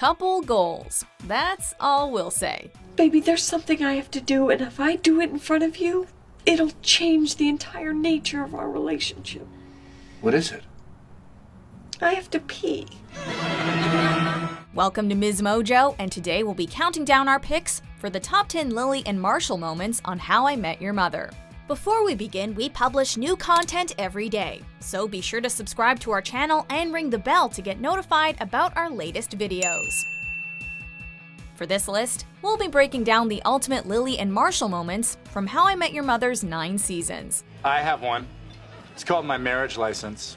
Couple goals. That's all we'll say. Baby, there's something I have to do, and if I do it in front of you, it'll change the entire nature of our relationship. What is it? I have to pee. Welcome to MsMojo, and today we'll be counting down our picks for the top 10 Lily and Marshall moments on How I Met Your Mother. Before we begin, we publish new content every day, so be sure to subscribe to our channel and ring the bell to get notified about our latest videos. For this list, we'll be breaking down the ultimate Lily and Marshall moments from How I Met Your Mother's 9 seasons. I have one. It's called my marriage license.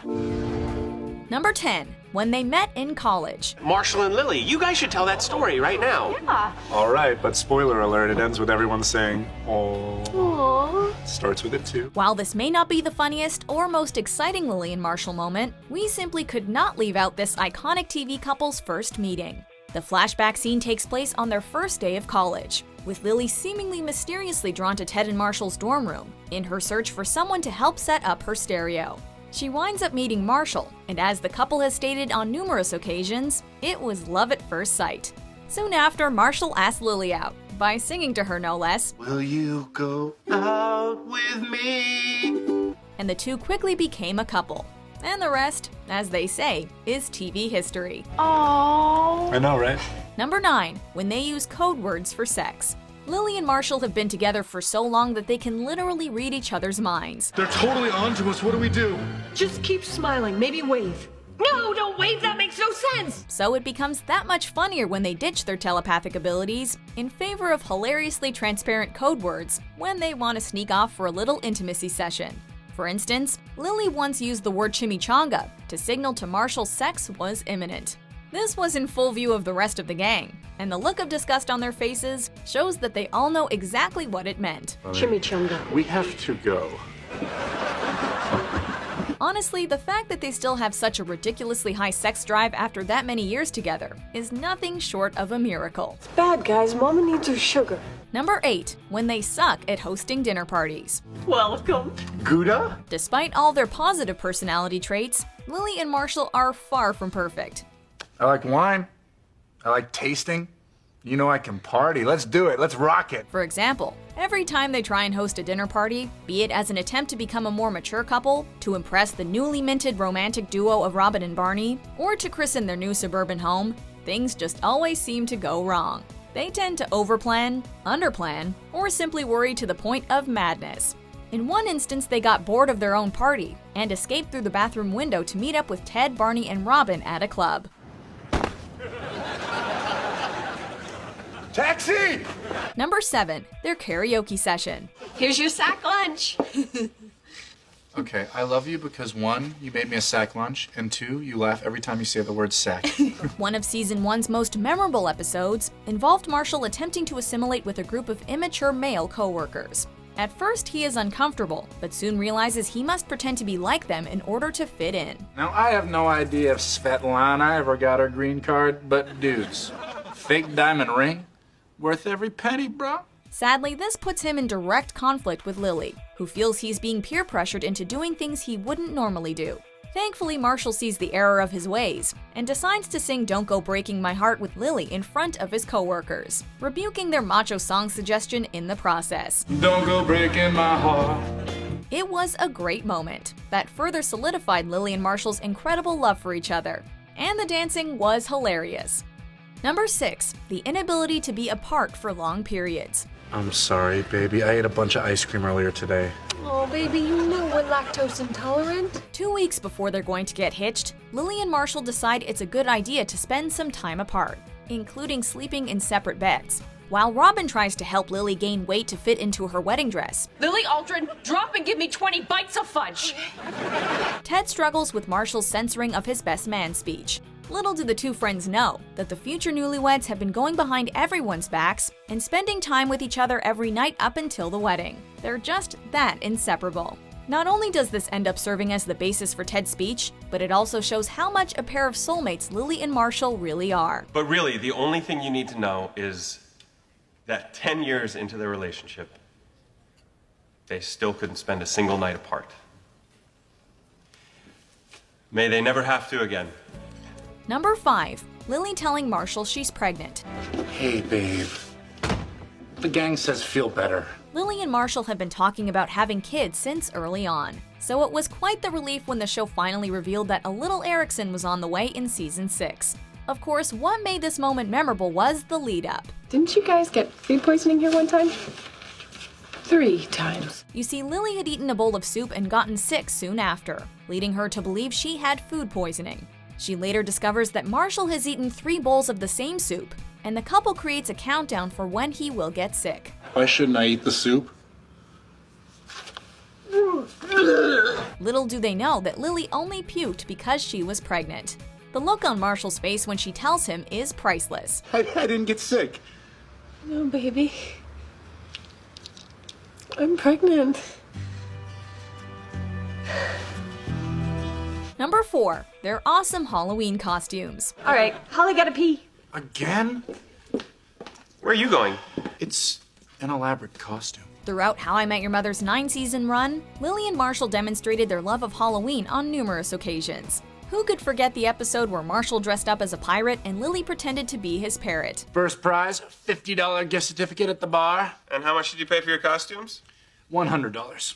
Number 10. When they met in college. Marshall and Lily, you guys should tell that story right now. Yeah. All right, but spoiler alert, it ends with everyone saying, "Oh." Aww. Starts with it too. While this may not be the funniest or most exciting Lily and Marshall moment, we simply could not leave out this iconic TV couple's first meeting. The flashback scene takes place on their first day of college, with Lily seemingly mysteriously drawn to Ted and Marshall's dorm room in her search for someone to help set up her stereo. She winds up meeting Marshall, and as the couple has stated on numerous occasions, it was love at first sight. Soon after, Marshall asked Lily out, by singing to her no less, Will you go out with me? And the two quickly became a couple. And the rest, as they say, is TV history. Aww. I know, right? Number 9. When they use code words for sex. Lily and Marshall have been together for so long that they can literally read each other's minds. They're totally onto us. What do we do? Just keep smiling, maybe wave. No, don't wave, that makes no sense! So it becomes that much funnier when they ditch their telepathic abilities in favor of hilariously transparent code words when they want to sneak off for a little intimacy session. For instance, Lily once used the word chimichanga to signal to Marshall sex was imminent. This was in full view of the rest of the gang, and the look of disgust on their faces shows that they all know exactly what it meant. Chimichanga. We have to go. Honestly, the fact that they still have such a ridiculously high sex drive after that many years together is nothing short of a miracle. Bad guys, Mama needs her sugar. Number 8. When they suck at hosting dinner parties. Welcome. Gouda? Despite all their positive personality traits, Lily and Marshall are far from perfect. I like wine. I like tasting. You know I can party. Let's do it. Let's rock it. For example, every time they try and host a dinner party, be it as an attempt to become a more mature couple, to impress the newly minted romantic duo of Robin and Barney, or to christen their new suburban home, things just always seem to go wrong. They tend to overplan, underplan, or simply worry to the point of madness. In one instance, they got bored of their own party and escaped through the bathroom window to meet up with Ted, Barney, and Robin at a club. Taxi! Number 7. Their karaoke session. Here's your sack lunch. Okay, I love you because 1, you made me a sack lunch, and 2, you laugh every time you say the word sack. One of Season 1's most memorable episodes involved Marshall attempting to assimilate with a group of immature male co-workers. At first, he is uncomfortable, but soon realizes he must pretend to be like them in order to fit in. Now, I have no idea if Svetlana ever got her green card, but dudes, fake diamond ring? Worth every penny, bro. Sadly, this puts him in direct conflict with Lily, who feels he's being peer pressured into doing things he wouldn't normally do. Thankfully, Marshall sees the error of his ways and decides to sing Don't Go Breaking My Heart with Lily in front of his coworkers, rebuking their macho song suggestion in the process. Don't go breaking my heart. It was a great moment that further solidified Lily and Marshall's incredible love for each other, and the dancing was hilarious. Number 6. The inability to be apart for long periods. I'm sorry, baby. I ate a bunch of ice cream earlier today. Oh, baby, you know we're lactose intolerant. 2 weeks before they're going to get hitched, Lily and Marshall decide it's a good idea to spend some time apart, including sleeping in separate beds. While Robin tries to help Lily gain weight to fit into her wedding dress, Lily Aldrin, drop and give me 20 bites of fudge. Ted struggles with Marshall's censoring of his best man speech. Little do the two friends know that the future newlyweds have been going behind everyone's backs and spending time with each other every night up until the wedding. They're just that inseparable. Not only does this end up serving as the basis for Ted's speech, but it also shows how much a pair of soulmates Lily and Marshall really are. But really, the only thing you need to know is that 10 years into their relationship, they still couldn't spend a single night apart. May they never have to again. Number 5. Lily telling Marshall she's pregnant. Hey, babe. The gang says feel better. Lily and Marshall have been talking about having kids since early on, so it was quite the relief when the show finally revealed that a little Erickson was on the way in season 6. Of course, what made this moment memorable was the lead-up. Didn't you guys get food poisoning here one time? 3 times. You see, Lily had eaten a bowl of soup and gotten sick soon after, leading her to believe she had food poisoning. She later discovers that Marshall has eaten 3 bowls of the same soup, and the couple creates a countdown for when he will get sick. Why shouldn't I eat the soup? Little do they know that Lily only puked because she was pregnant. The look on Marshall's face when she tells him is priceless. I didn't get sick. No, baby. I'm pregnant. Number 4. Their awesome Halloween costumes. All right, Holly gotta pee. Again? Where are you going? It's an elaborate costume. Throughout How I Met Your Mother's 9-season run, Lily and Marshall demonstrated their love of Halloween on numerous occasions. Who could forget the episode where Marshall dressed up as a pirate and Lily pretended to be his parrot? First prize, $50 gift certificate at the bar. And how much did you pay for your costumes? $100.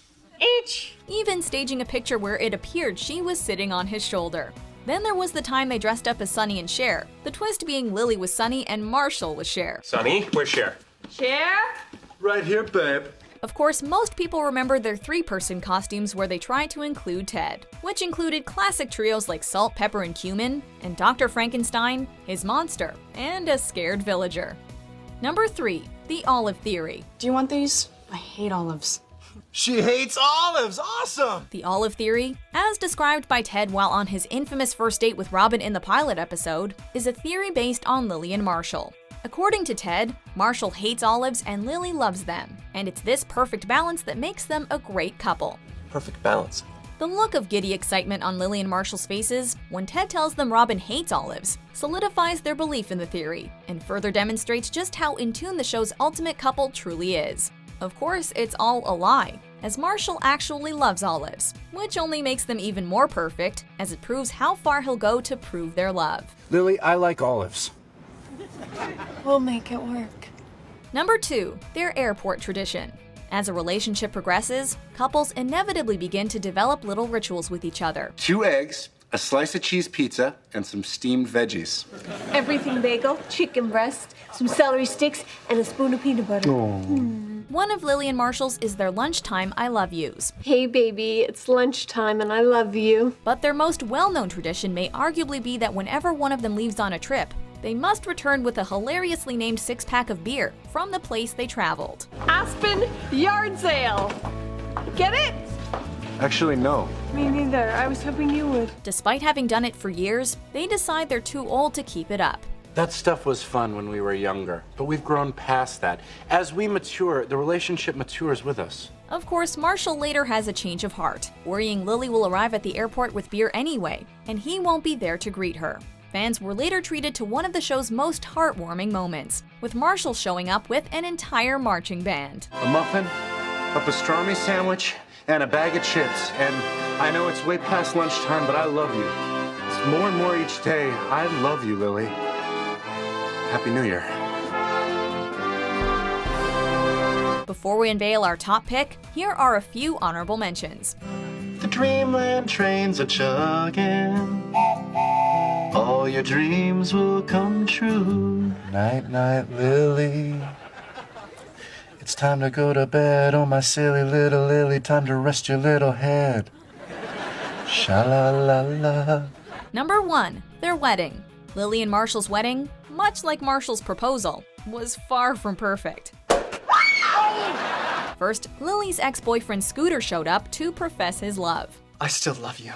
H. Even staging a picture where it appeared she was sitting on his shoulder. Then there was the time they dressed up as Sunny and Cher, the twist being Lily was Sunny and Marshall was Cher. Sonny, where's Cher? Chair? Right here, babe. Of course, most people remember their 3-person costumes where they tried to include Ted, which included classic trios like Salt, Pepper, and Cumin, and Dr. Frankenstein, his monster, and a scared villager. Number 3. The Olive Theory. Do you want these? I hate olives. She hates olives. Awesome. The Olive Theory, as described by Ted while on his infamous first date with Robin in the pilot episode, is a theory based on Lily and Marshall. According to Ted, Marshall hates olives and Lily loves them, and it's this perfect balance that makes them a great couple. Perfect balance. The look of giddy excitement on Lily and Marshall's faces when Ted tells them Robin hates olives solidifies their belief in the theory, and further demonstrates just how in tune the show's ultimate couple truly is. Of course, it's all a lie, as Marshall actually loves olives, which only makes them even more perfect, as it proves how far he'll go to prove their love. Lily, I like olives. We'll make it work. Number 2. Their airport tradition. As a relationship progresses, couples inevitably begin to develop little rituals with each other. 2 eggs, a slice of cheese pizza, and some steamed veggies. Everything bagel, chicken breast, some celery sticks, and a spoon of peanut butter. One of Lily and Marshall's is their lunchtime I love yous. Hey baby, it's lunchtime and I love you. But their most well-known tradition may arguably be that whenever one of them leaves on a trip, they must return with a hilariously named 6-pack of beer from the place they traveled. Aspen yard sale. Get it? Actually, no. Me neither. I was hoping you would. Despite having done it for years, they decide they're too old to keep it up. That stuff was fun when we were younger, but we've grown past that. As we mature, the relationship matures with us. Of course, Marshall later has a change of heart, worrying Lily will arrive at the airport with beer anyway, and he won't be there to greet her. Fans were later treated to one of the show's most heartwarming moments, with Marshall showing up with an entire marching band. A muffin, a pastrami sandwich, and a bag of chips. And I know it's way past lunchtime, but I love you. It's more and more each day. I love you, Lily. Happy New Year. Before we unveil our top pick, here are a few honorable mentions. The dreamland trains are chugging. All your dreams will come true. Night, night, Lily. It's time to go to bed. Oh, my silly little Lily. Time to rest your little head. Sha-la-la-la. Number 1. Their wedding. Lily and Marshall's wedding, much like Marshall's proposal, was far from perfect. First, Lily's ex-boyfriend Scooter showed up to profess his love. I still love you.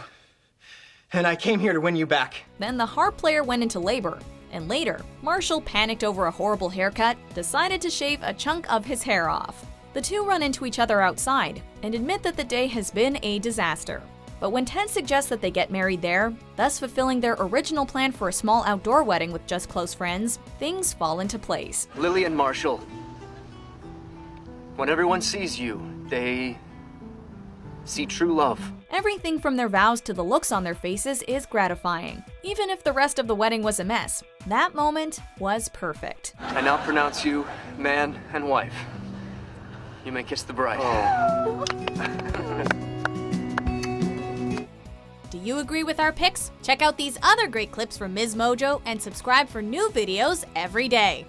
And I came here to win you back. Then the harp player went into labor, and later, Marshall panicked over a horrible haircut, decided to shave a chunk of his hair off. The two run into each other outside and admit that the day has been a disaster. But when Ted suggests that they get married there, thus fulfilling their original plan for a small outdoor wedding with just close friends, things fall into place. Lily and Marshall. When everyone sees you, they see true love. Everything from their vows to the looks on their faces is gratifying. Even if the rest of the wedding was a mess, that moment was perfect. I now pronounce you man and wife. You may kiss the bride. Do you agree with our picks? Check out these other great clips from MsMojo and subscribe for new videos every day.